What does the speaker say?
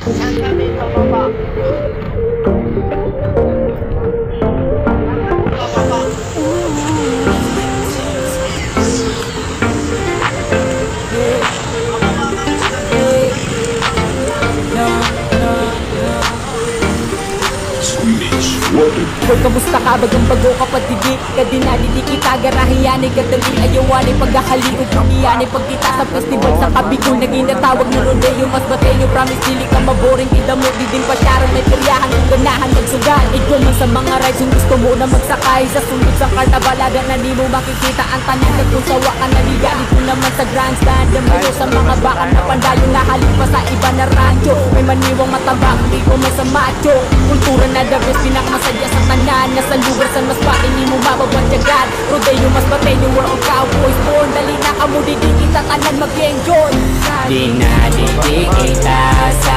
Saan kami bababa? Boy, kamusta ka? Bagang bago kapatigi Kadinali di kita garahiyanay kadali ayawanay pagkakaliog Pagiyanay pagkita sa festival sa Kabigong Naging natawag na rodeo mas bateyo Promise dili ka maboring idamo di din pasyaran may peryahan kung ganahan magsugal Ikaw man sa mga rides kung gusto mo na magsakay Sa sunod sa karnabalaga na di mo makikita ang tanan At kung sawa ka naliga dito naman sa grandstand Damayo sa mga bakang na pandayo na halip pa sa iba na rancho May maniwang matabang di ko may sa macho Kultura na the best pinakamasaya sa tanan Nasa lugar sa mas bakit di mo mababantyagan Rodeo mas bateyo we're all cowboys born Dali na kamo di kita tanan mag-enjoy Di na di kita sa